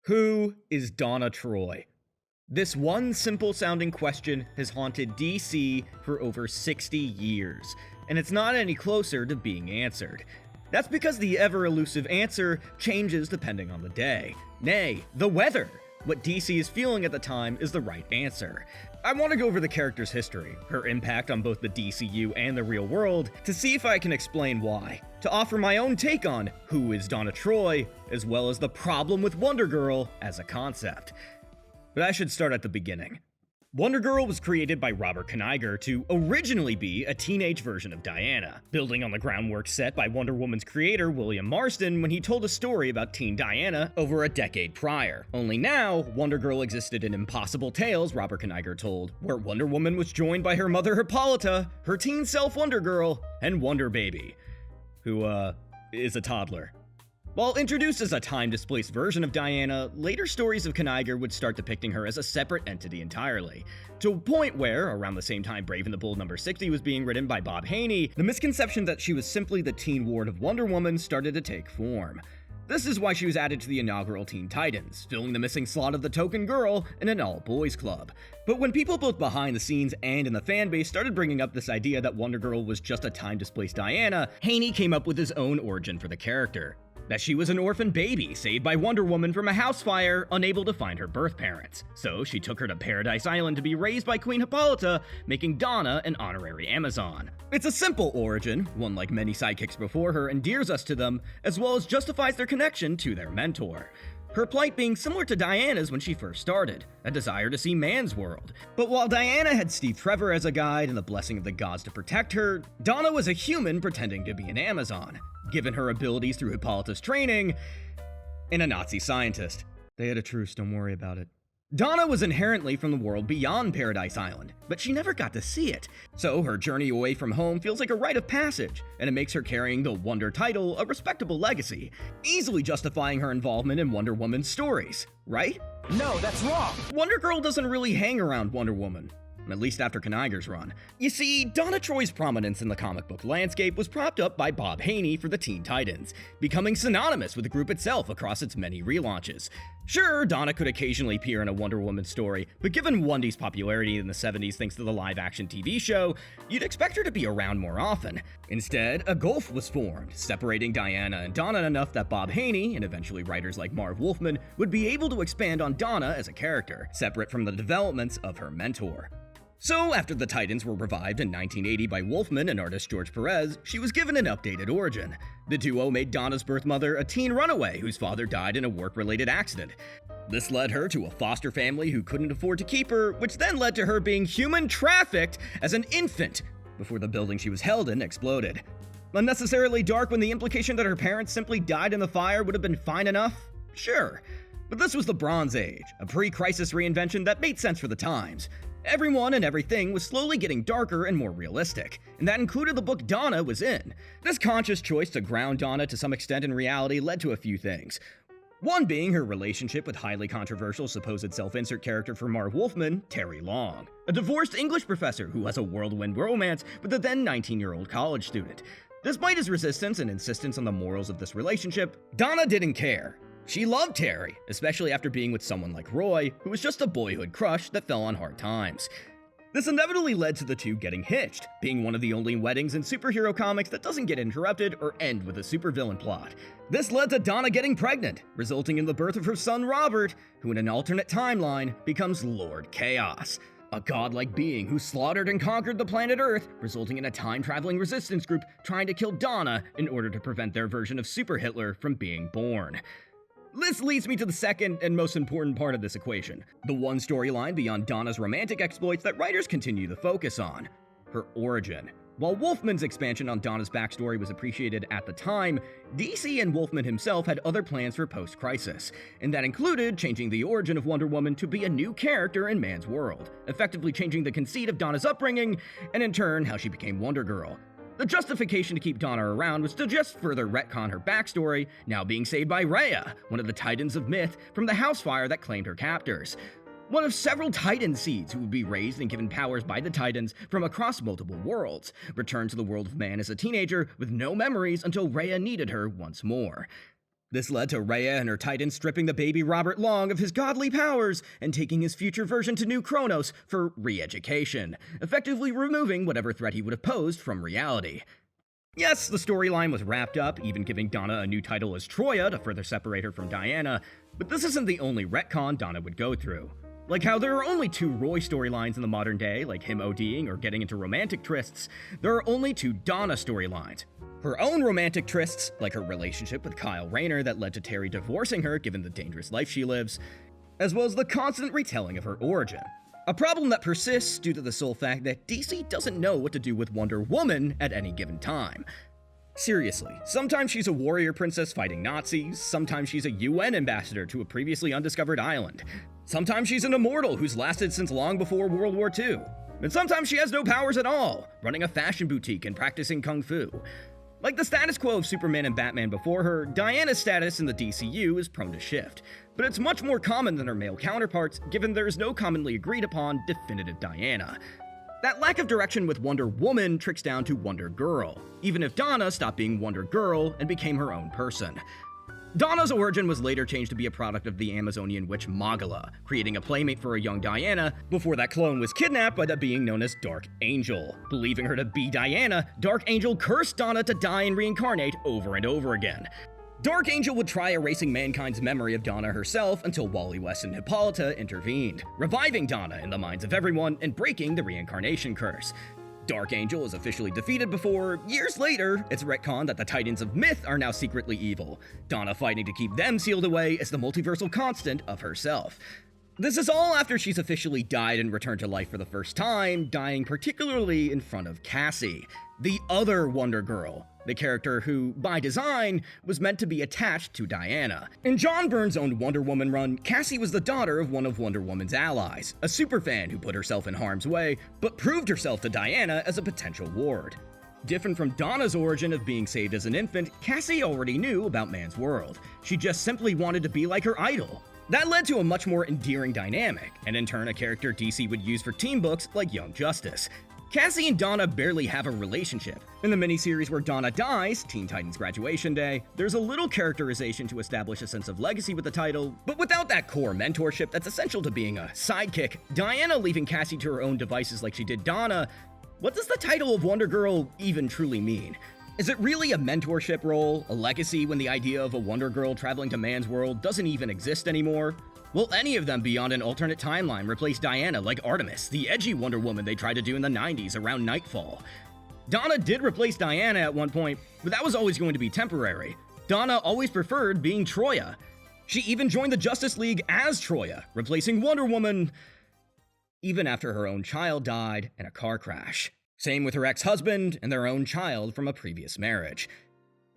Who is Donna Troy? This one simple sounding question has haunted DC for over 60 years, and it's not any closer to being answered. That's because the ever elusive answer changes depending on the day. Nay, the weather. What DC is feeling at the time is the right answer. I want to go over the character's history, her impact on both the DCU and the real world, to see if I can explain why, to offer my own take on who is Donna Troy, as well as the problem with Wonder Girl as a concept. But I should start at the beginning. Wonder Girl was created by Robert Kanigher to originally be a teenage version of Diana, building on the groundwork set by Wonder Woman's creator William Marston when he told a story about teen Diana over a decade prior. Only now, Wonder Girl existed in Impossible Tales Robert Kanigher told, where Wonder Woman was joined by her mother Hippolyta, her teen self Wonder Girl, and Wonder Baby, who, is a toddler. While introduced as a time-displaced version of Diana, later stories of Kanigher would start depicting her as a separate entity entirely, to a point where, around the same time Brave and the Bold number 60 was being written by Bob Haney, the misconception that she was simply the teen ward of Wonder Woman started to take form. This is why she was added to the inaugural Teen Titans, filling the missing slot of the token girl in an all-boys club. But when people both behind the scenes and in the fanbase started bringing up this idea that Wonder Girl was just a time-displaced Diana, Haney came up with his own origin for the character. That she was an orphan baby saved by Wonder Woman from a house fire, unable to find her birth parents. So she took her to Paradise Island to be raised by Queen Hippolyta, making Donna an honorary Amazon. It's a simple origin, one like many sidekicks before her endears us to them, as well as justifies their connection to their mentor. Her plight being similar to Diana's when she first started, a desire to see man's world. But while Diana had Steve Trevor as a guide and the blessing of the gods to protect her, Donna was a human pretending to be an Amazon, given her abilities through Hippolyta's training, and a Nazi scientist. They had a truce, don't worry about it. Donna was inherently from the world beyond Paradise Island, but she never got to see it. So her journey away from home feels like a rite of passage, and it makes her carrying the Wonder title a respectable legacy, easily justifying her involvement in Wonder Woman's stories, right? No, that's wrong! Wonder Girl doesn't really hang around Wonder Woman, at least after Kanigher's run. You see, Donna Troy's prominence in the comic book landscape was propped up by Bob Haney for the Teen Titans, becoming synonymous with the group itself across its many relaunches. Sure, Donna could occasionally appear in a Wonder Woman story, but given Wendy's popularity in the 70s thanks to the live-action TV show, you'd expect her to be around more often. Instead, a gulf was formed, separating Diana and Donna enough that Bob Haney, and eventually writers like Marv Wolfman, would be able to expand on Donna as a character, separate from the developments of her mentor. So, after the Titans were revived in 1980 by Wolfman and artist George Perez, she was given an updated origin. The duo made Donna's birth mother a teen runaway whose father died in a work-related accident. This led her to a foster family who couldn't afford to keep her, which then led to her being human trafficked as an infant before the building she was held in exploded. Unnecessarily dark when the implication that her parents simply died in the fire would have been fine enough? Sure. But this was the Bronze Age, a pre-crisis reinvention that made sense for the times. Everyone and everything was slowly getting darker and more realistic, and that included the book Donna was in. This conscious choice to ground Donna to some extent in reality led to a few things. One being her relationship with highly controversial supposed self-insert character for Marv Wolfman, Terry Long, a divorced English professor who has a whirlwind romance with a then 19-year-old college student. Despite his resistance and insistence on the morals of this relationship, Donna didn't care. She loved Terry, especially after being with someone like Roy, who was just a boyhood crush that fell on hard times. This inevitably led to the two getting hitched, being one of the only weddings in superhero comics that doesn't get interrupted or end with a supervillain plot. This led to Donna getting pregnant, resulting in the birth of her son Robert, who in an alternate timeline becomes Lord Chaos, a godlike being who slaughtered and conquered the planet Earth, resulting in a time-traveling resistance group trying to kill Donna in order to prevent their version of Super Hitler from being born. This leads me to the second and most important part of this equation, the one storyline beyond Donna's romantic exploits that writers continue to focus on, her origin. While Wolfman's expansion on Donna's backstory was appreciated at the time, DC and Wolfman himself had other plans for post-crisis, and that included changing the origin of Wonder Woman to be a new character in man's world, effectively changing the conceit of Donna's upbringing, and in turn how she became Wonder Girl. The justification to keep Donna around was to just further retcon her backstory, now being saved by Rhea, one of the Titans of myth, from the house fire that claimed her captors. One of several Titan seeds who would be raised and given powers by the Titans from across multiple worlds, returned to the world of man as a teenager with no memories until Rhea needed her once more. This led to Rhea and her Titans stripping the baby Robert Long of his godly powers and taking his future version to New Kronos for re-education, effectively removing whatever threat he would have posed from reality. Yes, the storyline was wrapped up, even giving Donna a new title as Troya to further separate her from Diana, but this isn't the only retcon Donna would go through. Like how there are only 2 Roy storylines in the modern day, like him ODing or getting into romantic trysts, there are only 2 Donna storylines. Her own romantic trysts, like her relationship with Kyle Rayner that led to Terry divorcing her given the dangerous life she lives, as well as the constant retelling of her origin. A problem that persists due to the sole fact that DC doesn't know what to do with Wonder Woman at any given time. Seriously, sometimes she's a warrior princess fighting Nazis, sometimes she's a UN ambassador to a previously undiscovered island, sometimes she's an immortal who's lasted since long before World War II, and sometimes she has no powers at all, running a fashion boutique and practicing kung fu. Like the status quo of Superman and Batman before her, Diana's status in the DCU is prone to shift, but it's much more common than her male counterparts given there is no commonly agreed upon definitive Diana. That lack of direction with Wonder Woman tricks down to Wonder Girl, even if Donna stopped being Wonder Girl and became her own person. Donna's origin was later changed to be a product of the Amazonian witch Magala, creating a playmate for a young Diana before that clone was kidnapped by the being known as Dark Angel. Believing her to be Diana, Dark Angel cursed Donna to die and reincarnate over and over again. Dark Angel would try erasing mankind's memory of Donna herself until Wally West and Hippolyta intervened, reviving Donna in the minds of everyone and breaking the reincarnation curse. Dark Angel is officially defeated before, years later, it's retconned that the Titans of Myth are now secretly evil, Donna fighting to keep them sealed away as the multiversal constant of herself. This is all after she's officially died and returned to life for the first time, dying particularly in front of Cassie, the other Wonder Girl, the character who, by design, was meant to be attached to Diana. In John Byrne's own Wonder Woman run, Cassie was the daughter of one of Wonder Woman's allies, a superfan who put herself in harm's way, but proved herself to Diana as a potential ward. Different from Donna's origin of being saved as an infant, Cassie already knew about man's world. She just simply wanted to be like her idol. That led to a much more endearing dynamic, and in turn a character DC would use for teen books like Young Justice. Cassie and Donna barely have a relationship. In the miniseries where Donna dies, Teen Titans Graduation Day, there's a little characterization to establish a sense of legacy with the title, but without that core mentorship that's essential to being a sidekick, Diana leaving Cassie to her own devices like she did Donna, what does the title of Wonder Girl even truly mean? Is it really a mentorship role, a legacy when the idea of a Wonder Girl traveling to man's world doesn't even exist anymore? Will any of them beyond an alternate timeline replace Diana like Artemis, the edgy Wonder Woman they tried to do in the 90s around Nightfall? Donna did replace Diana at one point, but that was always going to be temporary. Donna always preferred being Troya. She even joined the Justice League as Troya, replacing Wonder Woman even after her own child died in a car crash. Same with her ex-husband and their own child from a previous marriage.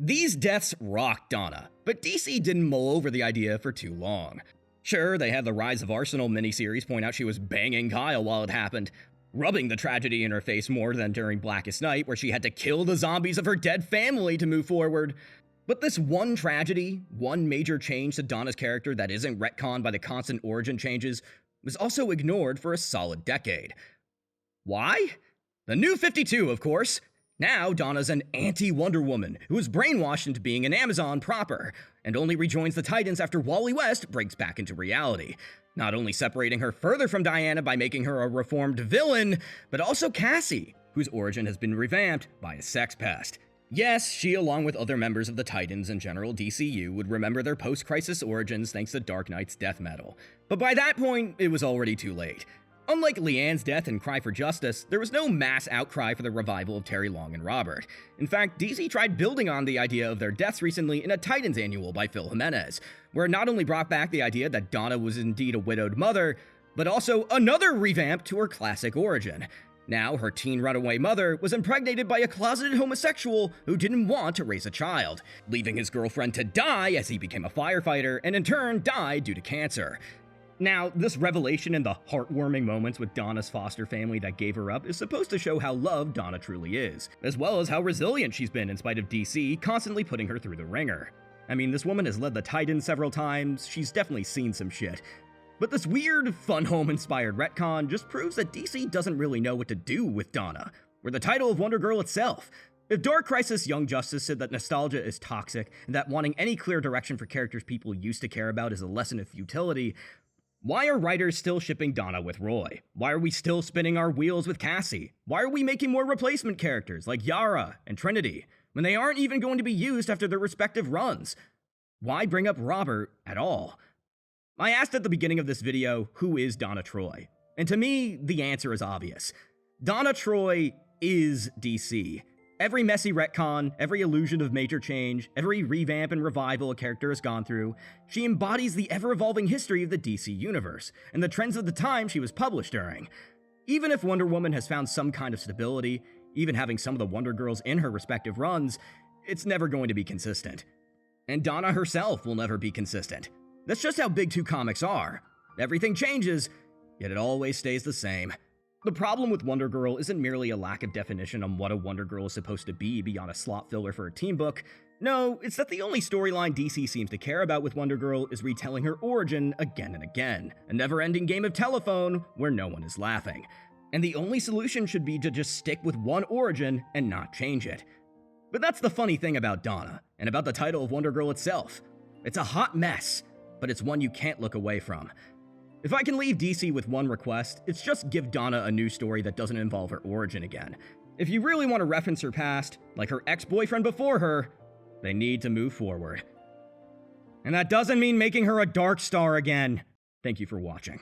These deaths rocked Donna, but DC didn't mull over the idea for too long. Sure, they had the Rise of Arsenal miniseries point out she was banging Kyle while it happened, rubbing the tragedy in her face more than during Blackest Night, where she had to kill the zombies of her dead family to move forward. But this one tragedy, one major change to Donna's character that isn't retconned by the constant origin changes, was also ignored for a solid decade. Why? The New 52, of course. Now, Donna's an anti-Wonder Woman who is brainwashed into being an Amazon proper, and only rejoins the Titans after Wally West breaks back into reality, not only separating her further from Diana by making her a reformed villain, but also Cassie, whose origin has been revamped by a sex pest. Yes, she, along with other members of the Titans and general DCU, would remember their post-crisis origins thanks to Dark Knight's death metal, but by that point, it was already too late. Unlike Leanne's death in Cry for Justice, there was no mass outcry for the revival of Terry Long and Robert. In fact, DC tried building on the idea of their deaths recently in a Titans annual by Phil Jimenez, where it not only brought back the idea that Donna was indeed a widowed mother, but also another revamp to her classic origin. Now, her teen runaway mother was impregnated by a closeted homosexual who didn't want to raise a child, leaving his girlfriend to die as he became a firefighter and in turn died due to cancer. Now, this revelation and the heartwarming moments with Donna's foster family that gave her up is supposed to show how loved Donna truly is, as well as how resilient she's been in spite of DC constantly putting her through the ringer. I mean, this woman has led the Titans several times, she's definitely seen some shit. But this weird, fun home-inspired retcon just proves that DC doesn't really know what to do with Donna, or the title of Wonder Girl itself. If Dark Crisis Young Justice said that nostalgia is toxic and that wanting any clear direction for characters people used to care about is a lesson of futility, why are writers still shipping Donna with Roy? Why are we still spinning our wheels with Cassie? Why are we making more replacement characters like Yara and Trinity when they aren't even going to be used after their respective runs? Why bring up Robert at all? I asked at the beginning of this video, who is Donna Troy? And to me, the answer is obvious. Donna Troy is DC. Every messy retcon, every illusion of major change, every revamp and revival a character has gone through, she embodies the ever-evolving history of the DC universe, and the trends of the time she was published during. Even if Wonder Woman has found some kind of stability, even having some of the Wonder Girls in her respective runs, it's never going to be consistent. And Donna herself will never be consistent. That's just how big two comics are. Everything changes, yet it always stays the same. The problem with Wonder Girl isn't merely a lack of definition on what a Wonder Girl is supposed to be beyond a slot filler for a team book. No, it's that the only storyline DC seems to care about with Wonder Girl is retelling her origin again and again, a never-ending game of telephone where no one is laughing. And the only solution should be to just stick with one origin and not change it. But that's the funny thing about Donna, and about the title of Wonder Girl itself. It's a hot mess, but it's one you can't look away from. If I can leave DC with one request, it's just give Donna a new story that doesn't involve her origin again. If you really want to reference her past, like her ex-boyfriend before her, they need to move forward. And that doesn't mean making her a Dark Star again. Thank you for watching.